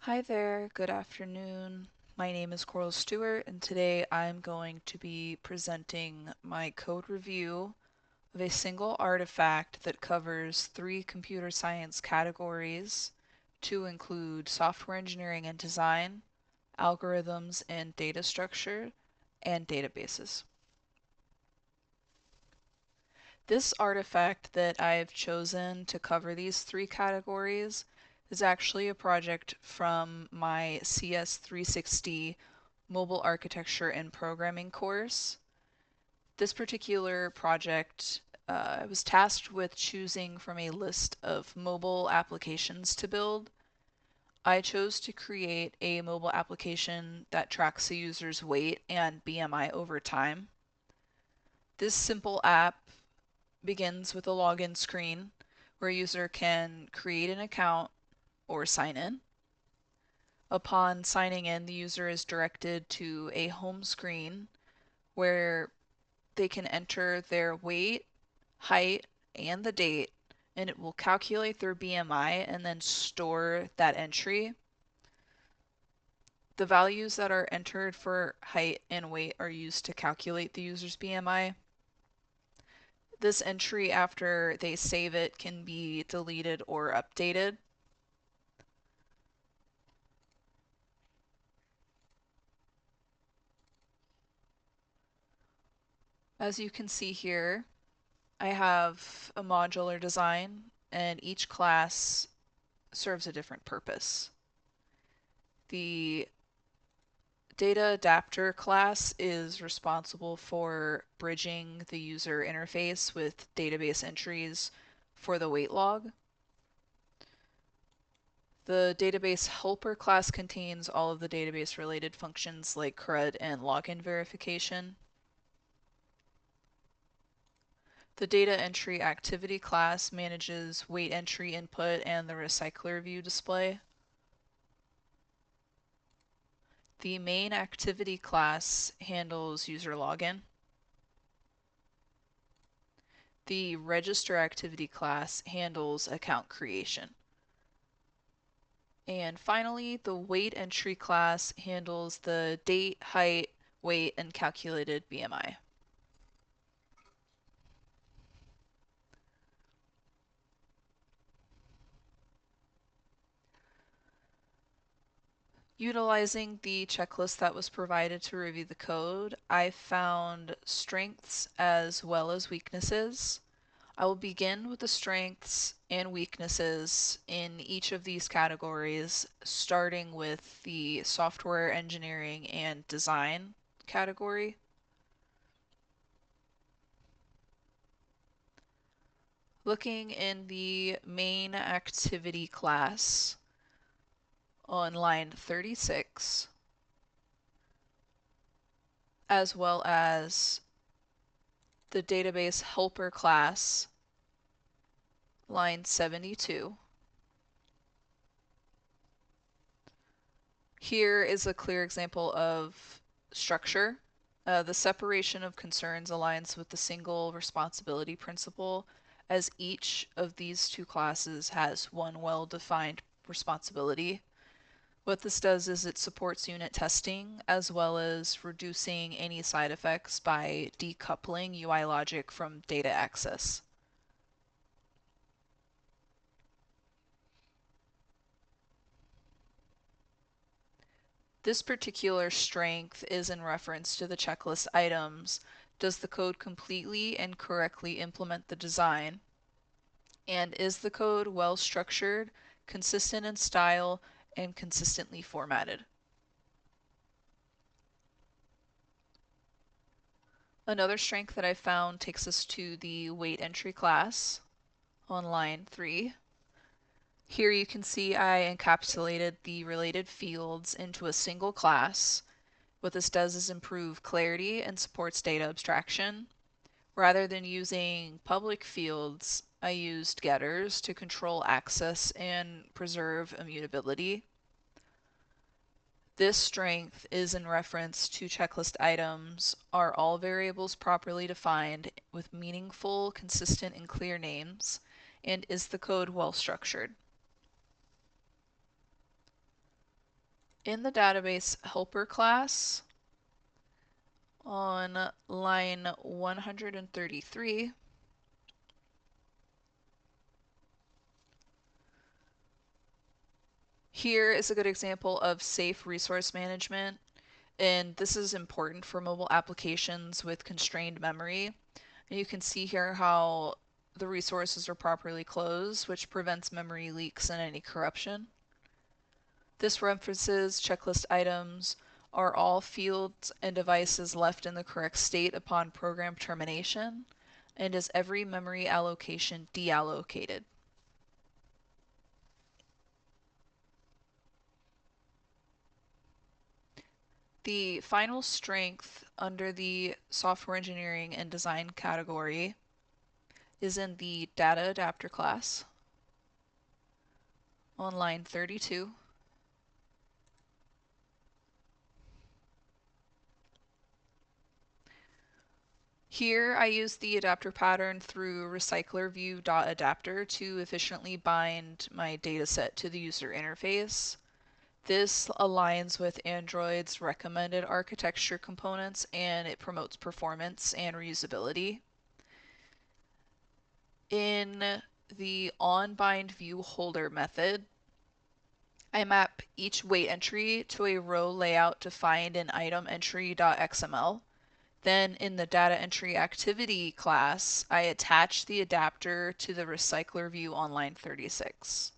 Hi there, good afternoon. My name is Coral Stewart, and today I'm going to be presenting my code review of a single artifact that covers three computer science categories to include software engineering and design, algorithms and data structure, and databases. This artifact that I've chosen to cover these three categories is actually a project from my CS360 Mobile Architecture and Programming course. This particular project, I was tasked with choosing from a list of mobile applications to build. I chose to create a mobile application that tracks the user's weight and BMI over time. This simple app begins with a login screen where a user can create an account or sign in. Upon signing in, the user is directed to a home screen where they can enter their weight, height, and the date, and it will calculate their BMI and then store that entry. The values that are entered for height and weight are used to calculate the user's BMI. This entry, after they save it, can be deleted or updated. As you can see here, I have a modular design, and each class serves a different purpose. The data adapter class is responsible for bridging the user interface with database entries for the weight log. The database helper class contains all of the database related functions like CRUD and login verification. The data entry activity class manages weight entry input and the recycler view display. The main activity class handles user login. The register activity class handles account creation. And finally, the weight entry class handles the date, height, weight, and calculated BMI. Utilizing the checklist that was provided to review the code, I found strengths as well as weaknesses. I will begin with the strengths and weaknesses in each of these categories, starting with the software engineering and design category. Looking in the main activity class on line 36, as well as the database helper class, line 72. Here is a clear example of structure. The separation of concerns aligns with the single responsibility principle, as each of these two classes has one well-defined responsibility. What this does is it supports unit testing as well as reducing any side effects by decoupling UI logic from data access. This particular strength is in reference to the checklist items. Does the code completely and correctly implement the design? And is the code well structured, consistent in style, and consistently formatted? Another strength that I found takes us to the weight entry class on line 3. Here you can see I encapsulated the related fields into a single class. What this does is improve clarity and supports data abstraction. Rather than using public fields, I used getters to control access and preserve immutability. This strength is in reference to checklist items. Are all variables properly defined with meaningful, consistent, and clear names? And is the code well structured? In the database helper class, on line 133, here is a good example of safe resource management, and this is important for mobile applications with constrained memory. And you can see here how the resources are properly closed, which prevents memory leaks and any corruption. This references checklist items are all fields and devices left in the correct state upon program termination, and is every memory allocation deallocated. The final strength under the software engineering and design category is in the data adapter class on line 32. Here I use the adapter pattern through recyclerview.adapter to efficiently bind my dataset to the user interface. This aligns with Android's recommended architecture components, and it promotes performance and reusability. In the onBindViewHolder method, I map each weight entry to a row layout defined in itemEntry.xml. Then in the data entry activity class, I attach the adapter to the recycler view on line 36.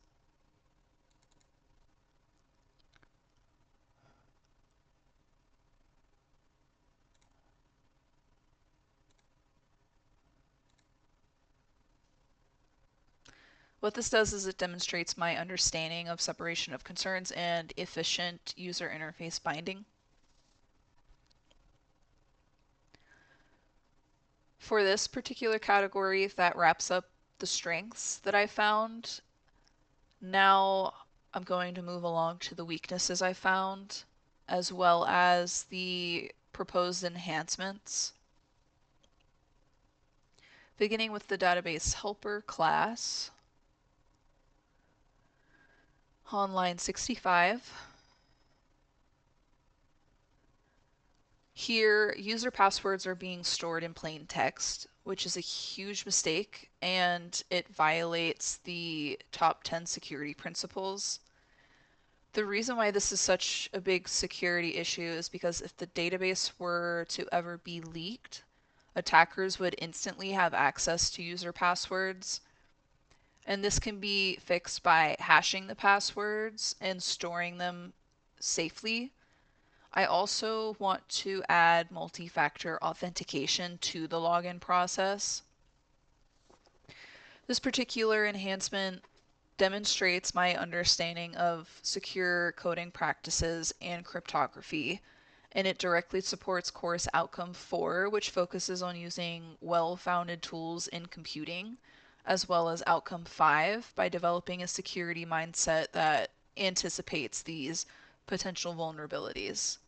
What this does is it demonstrates my understanding of separation of concerns and efficient user interface binding. For this particular category, that wraps up the strengths that I found. Now I'm going to move along to the weaknesses I found, as well as the proposed enhancements. Beginning with the database helper class, on line 65. Here, user passwords are being stored in plain text, which is a huge mistake, and it violates the top 10 security principles. The reason why this is such a big security issue is because if the database were to ever be leaked, attackers would instantly have access to user passwords. And this can be fixed by hashing the passwords and storing them safely. I also want to add multi-factor authentication to the login process. This particular enhancement demonstrates my understanding of secure coding practices and cryptography, and it directly supports course outcome 4, which focuses on using well-founded tools in computing, as well as outcome 5 by developing a security mindset that anticipates these potential vulnerabilities.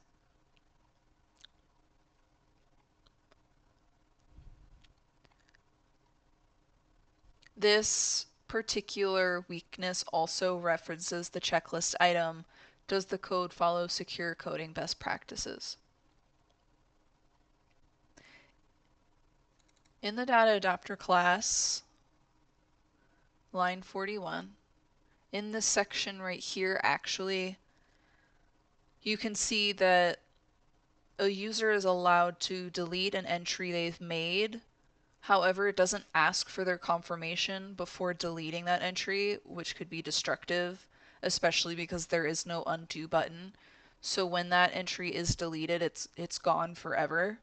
This particular weakness also references the checklist item, does the code follow secure coding best practices? In the data adapter class, line 41, in this section right here, actually, you can see that a user is allowed to delete an entry they've made. However, it doesn't ask for their confirmation before deleting that entry, which could be destructive, especially because there is no undo button. So when that entry is deleted, it's gone forever.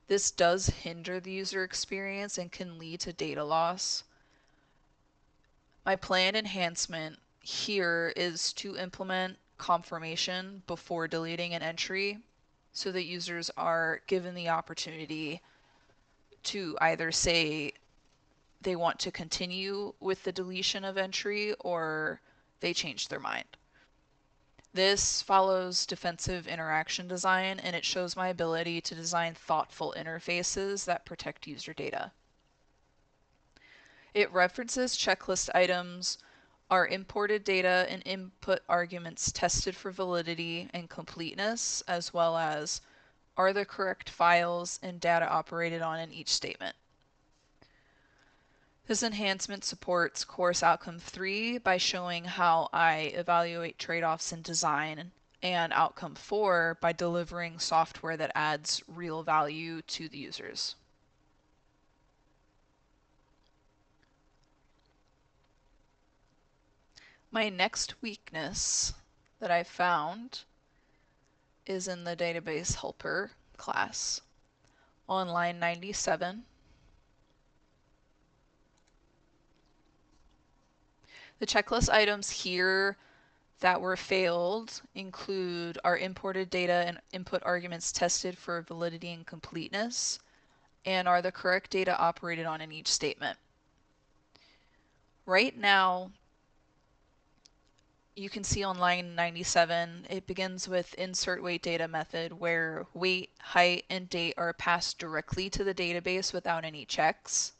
This does hinder the user experience and can lead to data loss. My planned enhancement here is to implement confirmation before deleting an entry so that users are given the opportunity to either say they want to continue with the deletion of entry or they change their mind. This follows defensive interaction design, and it shows my ability to design thoughtful interfaces that protect user data. It references checklist items Are imported data and input arguments tested for validity and completeness, as well as are the correct files and data operated on in each statement? This enhancement supports course outcome 3 by showing how I evaluate trade-offs in design, and outcome 4 by delivering software that adds real value to the users. My next weakness that I found is in the database helper class on line 97. The checklist items here that were failed include our imported data and input arguments tested for validity and completeness, and are the correct data operated on in each statement. Right now, you can see on line 97, it begins with insert weight data method where weight, height, and date are passed directly to the database without any checks.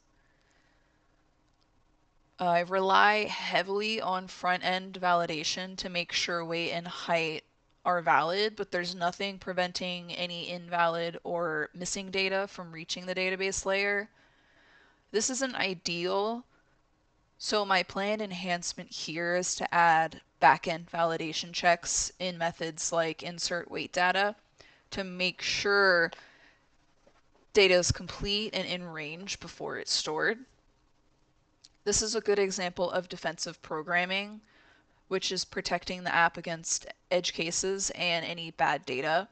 I rely heavily on front-end validation to make sure weight and height are valid, but there's nothing preventing any invalid or missing data from reaching the database layer. This isn't ideal, so my planned enhancement here is to add back-end validation checks in methods like insert weight data to make sure data is complete and in range before it's stored. This is a good example of defensive programming, which is protecting the app against edge cases and any bad data.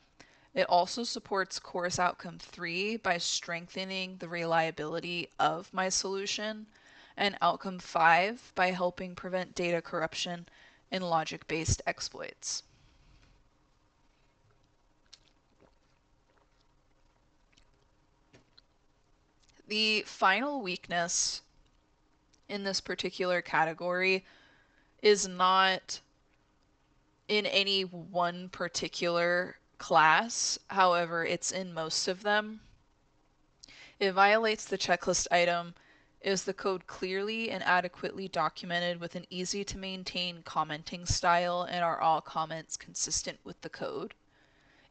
It also supports course outcome 3 by strengthening the reliability of my solution, and outcome 5 by helping prevent data corruption and logic-based exploits. The final weakness in this particular category is not in any one particular class. However, it's in most of them. It violates the checklist item. Is the code clearly and adequately documented with an easy to maintain commenting style, and are all comments consistent with the code?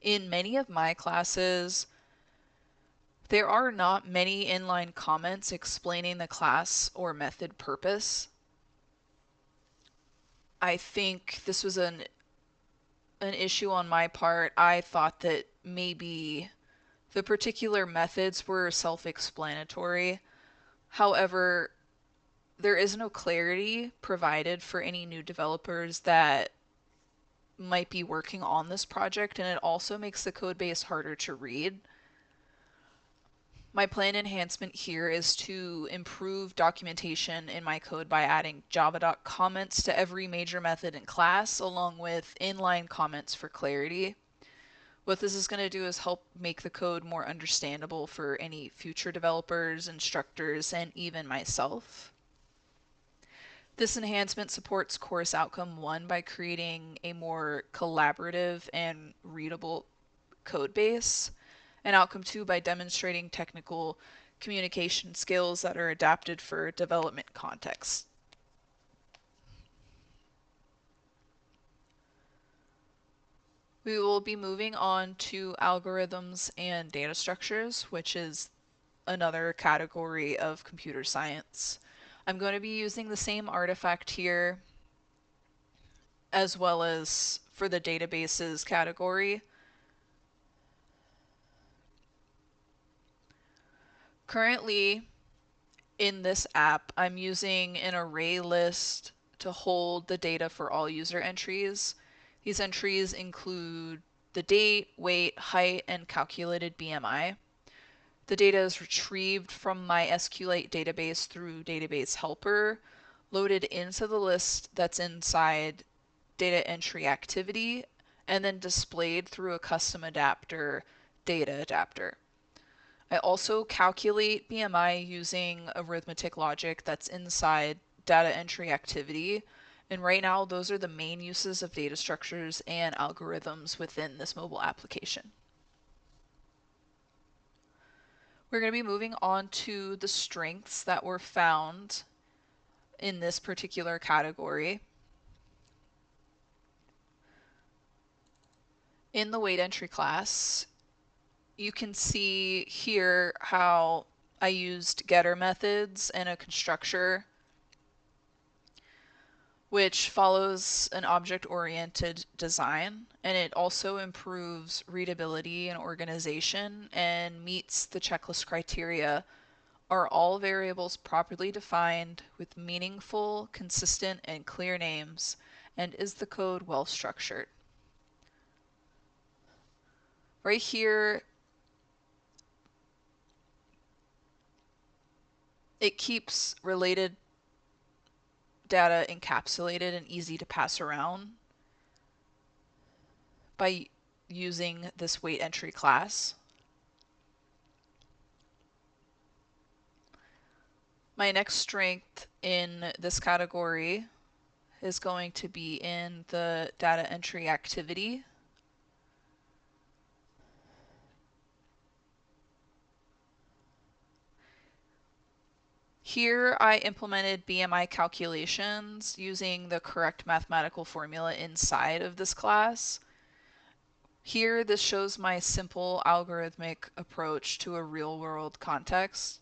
In many of my classes, there are not many inline comments explaining the class or method purpose. I think this was an issue on my part. I thought that maybe the particular methods were self-explanatory. However, there is no clarity provided for any new developers that might be working on this project, and it also makes the code base harder to read. My planned enhancement here is to improve documentation in my code by adding java.comments comments to every major method and class, along with inline comments for clarity. What this is going to do is help make the code more understandable for any future developers, instructors, and even myself. This enhancement supports course outcome 1 by creating a more collaborative and readable code base, and outcome 2 by demonstrating technical communication skills that are adapted for development contexts. We will be moving on to algorithms and data structures, which is another category of computer science. I'm going to be using the same artifact here as well as for the databases category. Currently, in this app, I'm using an array list to hold the data for all user entries. These entries include the date, weight, height, and calculated BMI. The data is retrieved from my SQLite database through database helper, loaded into the list that's inside data entry activity, and then displayed through a custom adapter, data adapter. I also calculate BMI using arithmetic logic that's inside data entry activity. And right now, those are the main uses of data structures and algorithms within this mobile application. We're going to be moving on to the strengths that were found in this particular category. In the weight entry class, you can see here how I used getter methods and a constructor, which follows an object-oriented design, and it also improves readability and organization and meets the checklist criteria. Are all variables properly defined with meaningful, consistent, and clear names? And is the code well structured? Right here, it keeps related data encapsulated and easy to pass around by using this weight entry class. My next strength in this category is going to be in the data entry activity. Here I implemented BMI calculations using the correct mathematical formula inside of this class. Here this shows my simple algorithmic approach to a real-world context.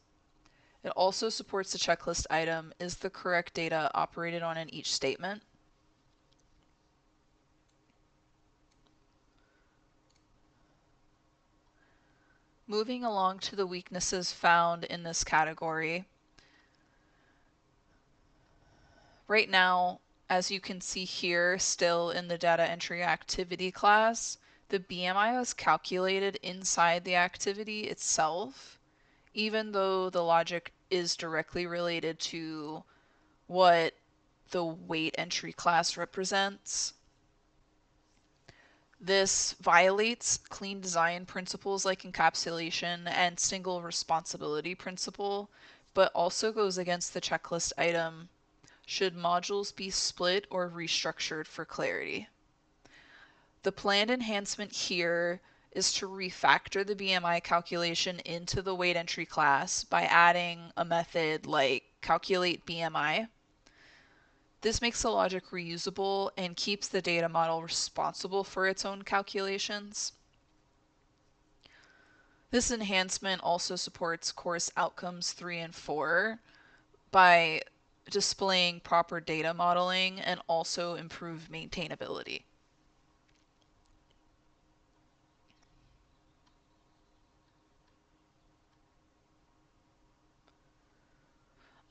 It also supports the checklist item, is the correct data operated on in each statement? Moving along to the weaknesses found in this category. Right now, as you can see here, still in the data entry activity class, the BMI was calculated inside the activity itself, even though the logic is directly related to what the weight entry class represents. This violates clean design principles like encapsulation and single responsibility principle, but also goes against the checklist item, should modules be split or restructured for clarity. The planned enhancement here is to refactor the BMI calculation into the weight entry class by adding a method like calculate BMI. This makes the logic reusable and keeps the data model responsible for its own calculations. This enhancement also supports course outcomes 3 and 4 by displaying proper data modeling and also improved maintainability.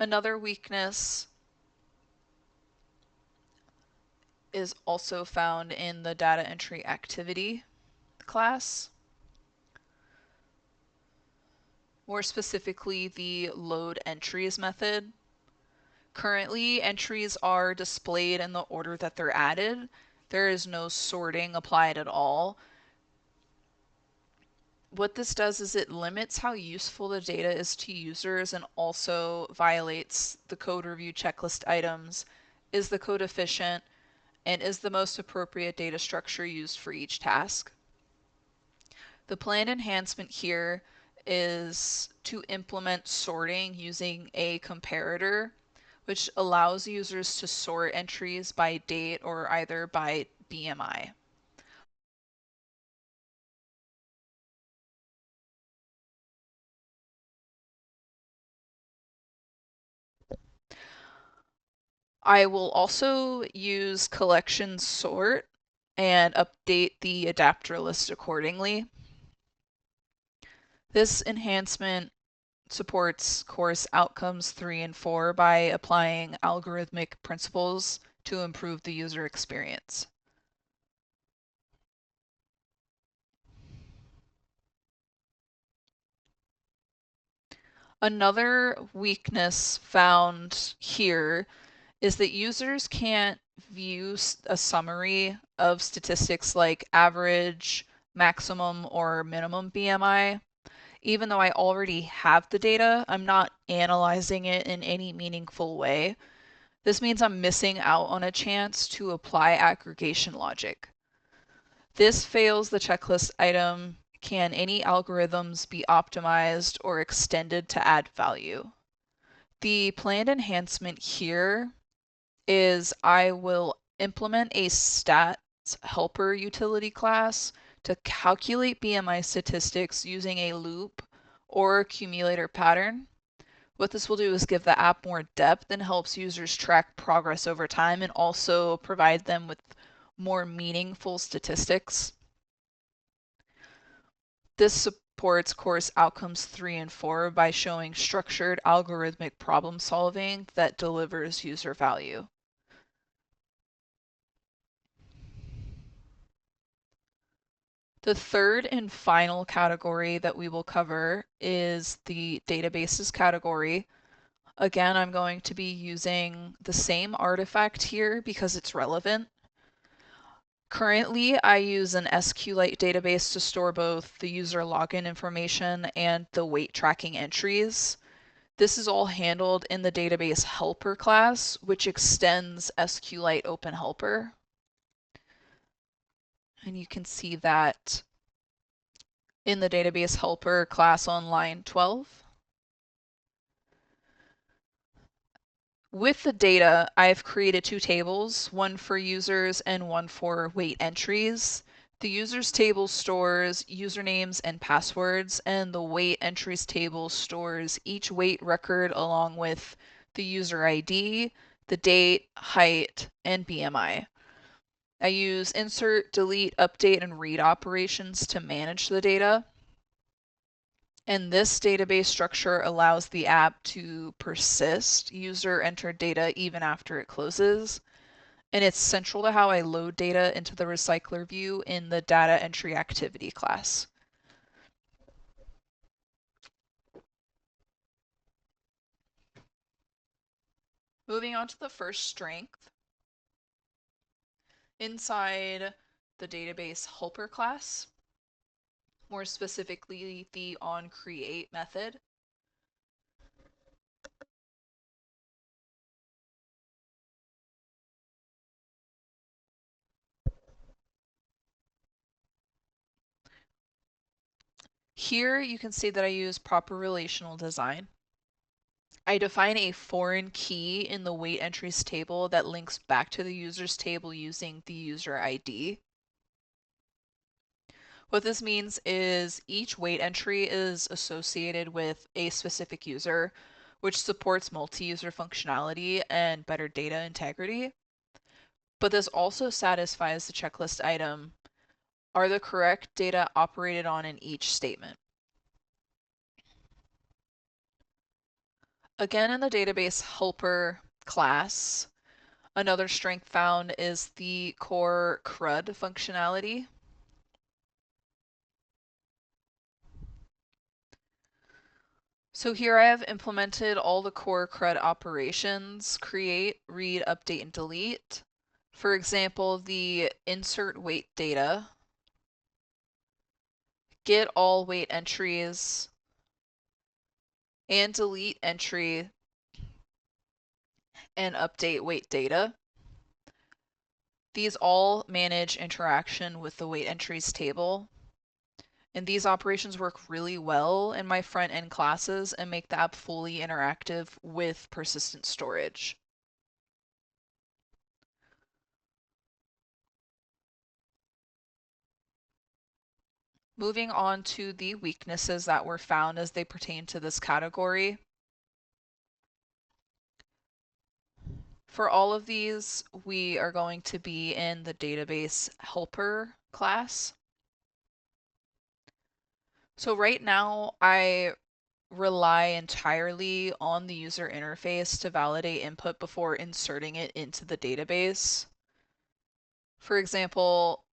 Another weakness is also found in the data entry activity class. More specifically, the load entries method. Currently, entries are displayed in the order that they're added. There is no sorting applied at all. What this does is it limits how useful the data is to users and also violates the code review checklist items. Is the code efficient? And is the most appropriate data structure used for each task? The planned enhancement here is to implement sorting using a comparator, which allows users to sort entries by date or either by BMI. I will also use collection sort and update the adapter list accordingly. This enhancement supports course outcomes 3 and 4 by applying algorithmic principles to improve the user experience. Another weakness found here is that users can't view a summary of statistics like average, maximum, or minimum BMI. Even though I already have the data, I'm not analyzing it in any meaningful way. This means I'm missing out on a chance to apply aggregation logic. This fails the checklist item, can any algorithms be optimized or extended to add value? The planned enhancement here is I will implement a stats helper utility class to calculate BMI statistics using a loop or accumulator pattern. What this will do is give the app more depth and helps users track progress over time and also provide them with more meaningful statistics. This supports course outcomes 3 and 4 by showing structured algorithmic problem solving that delivers user value. The third and final category that we will cover is the databases category. Again, I'm going to be using the same artifact here because it's relevant. Currently, I use an SQLite database to store both the user login information and the weight tracking entries. This is all handled in the database helper class, which extends SQLite Open Helper. And you can see that in the database helper class on line 12. With the data, I've created two tables, one for users and one for weight entries. The users table stores usernames and passwords, and the weight entries table stores each weight record along with the user ID, the date, height, and BMI. I use insert, delete, update, and read operations to manage the data. And this database structure allows the app to persist user entered data even after it closes. And it's central to how I load data into the recycler view in the data entry activity class. Moving on to the first strength. Inside the database helper class, more specifically the onCreate method, here you can see that I use proper relational design. I define a foreign key in the weight entries table that links back to the user's table using the user ID. What this means is each weight entry is associated with a specific user, which supports multi-user functionality and better data integrity. But this also satisfies the checklist item, are the correct data operated on in each statement? Again, in the database helper class, another strength found is the core CRUD functionality. So here I have implemented all the core CRUD operations: create, read, update, and delete. For example, the insert weight data, get all weight entries, and delete entry and update weight data. These all manage interaction with the weight entries table. And these operations work really well in my front-end classes and make the app fully interactive with persistent storage. Moving on to the weaknesses that were found as they pertain to this category. For all of these, we are going to be in the database helper class. So right now, I rely entirely on the user interface to validate input before inserting it into the database. For example,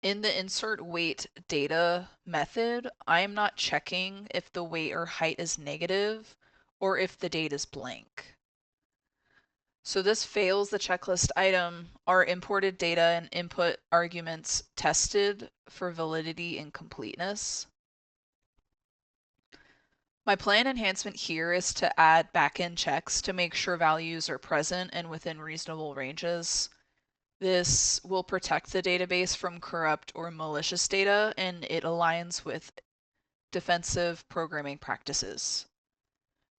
in the insert weight data method, I am not checking if the weight or height is negative or if the date is blank. So this fails the checklist item, are imported data and input arguments tested for validity and completeness. My plan enhancement here is to add backend checks to make sure values are present and within reasonable ranges. This will protect the database from corrupt or malicious data, and it aligns with defensive programming practices.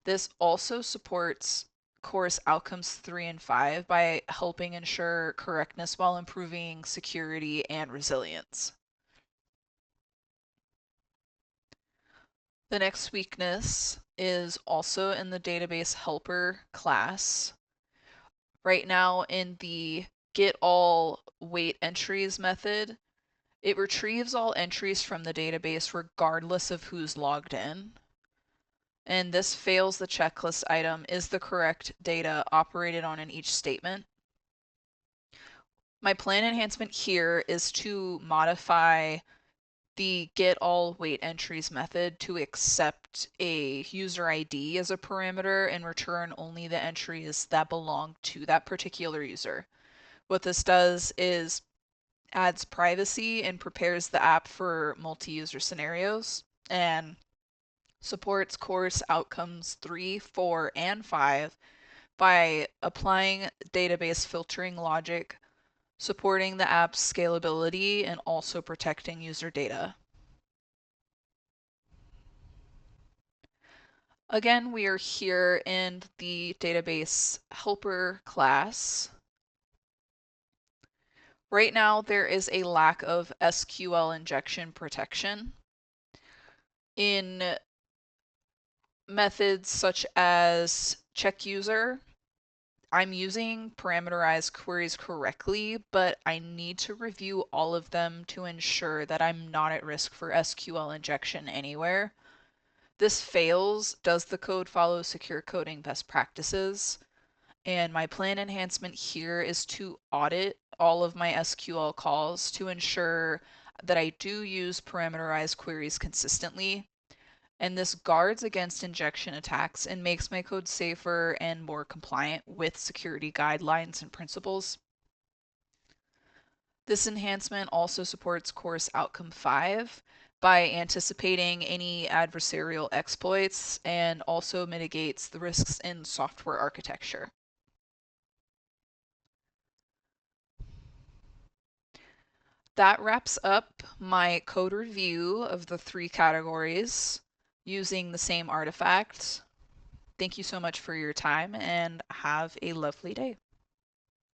This also supports course outcomes 3 and 5 by helping ensure correctness while improving security and resilience. The next weakness is also in the database helper class. Right now in the get all wait entries method, it retrieves all entries from the database regardless of who's logged in. And this fails the checklist item, is the correct data operated on in each statement? My plan enhancement here is to modify the get all wait entries method to accept a user ID as a parameter and return only the entries that belong to that particular user. What this does is adds privacy and prepares the app for multi-user scenarios and supports course outcomes 3, 4, and 5 by applying database filtering logic, supporting the app's scalability, and also protecting user data. Again, we are here in the database helper class. Right now, there is a lack of SQL injection protection. In methods such as check user, I'm using parameterized queries correctly, but I need to review all of them to ensure that I'm not at risk for SQL injection anywhere. This fails, does the code follow secure coding best practices? And my plan enhancement here is to audit all of my SQL calls to ensure that I do use parameterized queries consistently. And this guards against injection attacks and makes my code safer and more compliant with security guidelines and principles. This enhancement also supports course outcome 5 by anticipating any adversarial exploits and also mitigates the risks in software architecture. That wraps up my code review of the 3 categories using the same artifacts. Thank you so much for your time and have a lovely day.